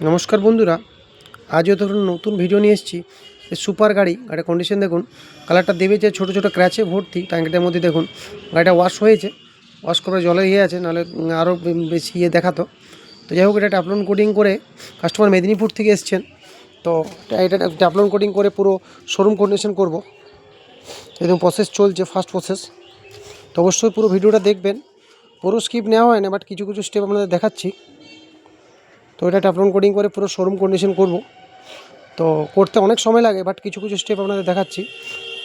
নমস্কার বন্ধুরা, আজও ধরুন নতুন ভিডিও নিয়ে এসেছি। সুপার গাড়ির কন্ডিশন দেখুন, কালারটা দেবে যে ছোটো ছোটো ক্র্যাচে ভর্তি। ট্যাঙ্কিটার মধ্যে দেখুন গাড়িটা ওয়াশ হয়েছে, ওয়াশ করে জলে আছে, নাহলে আরও বেশি দেখাতো। তো যাই হোক, এটা ট্যাপলন কোটিং করে কাস্টমার মেদিনীপুর থেকে এসছেন। তো এটা ট্যাপলন কোটিং করে পুরো শোরুম কন্ডিশন করব। একদম প্রসেস চলছে, ফার্স্ট প্রসেস। তো অবশ্যই পুরো ভিডিওটা দেখবেন। পুরো স্কিপ নেওয়া হয় না, বাট কিছু কিছু স্টেপ আপনাদের দেখাচ্ছি। তো এটা ট্যাপলন কোটিং করে পুরো শোরুম কন্ডিশন করব। তো করতে অনেক সময় লাগে, বাট কিছু কিছু স্টেপ আপনাদের দেখাচ্ছি।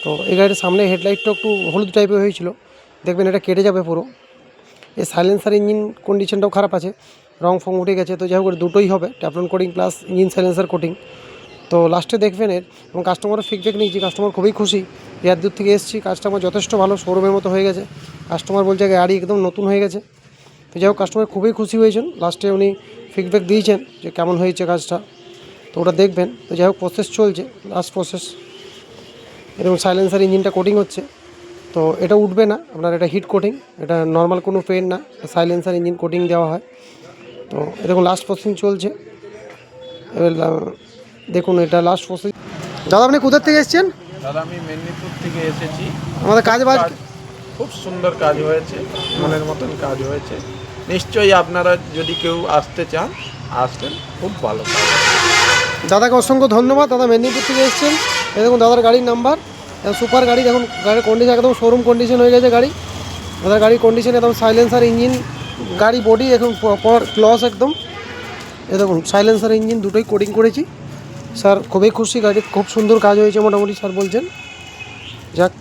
তো এই গাড়ির সামনে হেডলাইটটা একটু হলুদ টাইপের হয়েছিল, দেখবেন এটা কেটে যাবে পুরো। এই সাইলেন্সার ইঞ্জিন কন্ডিশনটাও খারাপ আছে, রং ফং উঠে গেছে। তো যাই হোক, দুটোই হবে, ট্যাপলন coating plus engine silencer coating. তো লাস্টে দেখবেন এর, এবং কাস্টমারের ফিডব্যাক নিয়েছি, কাস্টমার খুবই খুশি। এর দূর থেকে এসেছি, কাস্টমার যথেষ্ট ভালো, শোরুমের মতো হয়ে গেছে। কাস্টমার বলছে গাড়ি একদম নতুন হয়ে গেছে। তো যাই হোক, কাস্টমার খুবই খুশি হয়েছেন। লাস্টে উনি ফিডব্যাক দিয়েছেন যে কেমন হয়েছে কাজটা, তো ওটা দেখবেন। তো যাই হোক, প্রসেস চলছে, লাস্ট প্রসেস। এরকম সাইলেন্সার ইঞ্জিনটা কোটিং হচ্ছে। তো এটা উঠবে না আপনার, এটা হিট কোটিং, এটা নর্মাল কোনো পেন না, সাইলেন্সার ইঞ্জিন কোটিং দেওয়া হয়। তো এরকম লাস্ট প্রসেসিং চলছে। এবার দেখুন, এটা লাস্ট প্রসেস। দাদা, আপনি কোথা থেকে এসেছেন? দাদা, আমি মেদিনীপুর থেকে এসেছি। আমাদের কাজ বাজ খুব সুন্দর কাজ হয়েছে, মনের মতন কাজ হয়েছে। নিশ্চয়ই আপনারা যদি কেউ আসতে চান, আসবেন, খুব ভালো কাজ। দাদাকে অসংখ্য ধন্যবাদ। দাদা মেদিনীপুর থেকে এসেছেন। এই দেখুন দাদার গাড়ির নাম্বার, সুপার গাড়ি। দেখুন গাড়ির কন্ডিশন একদম শোরুম কন্ডিশন হয়ে গেছে গাড়ি। দাদার গাড়ির কন্ডিশন একদম, সাইলেন্সার ইঞ্জিন, গাড়ি বডি এখন প্রপার ক্লস একদম। এ দেখুন সাইলেন্সার ইঞ্জিন দুটোই কোটিং করেছি। স্যার খুবই খুশি, গাড়ির খুব সুন্দর কাজ হয়েছে মোটামুটি, স্যার বলছেন। যাক,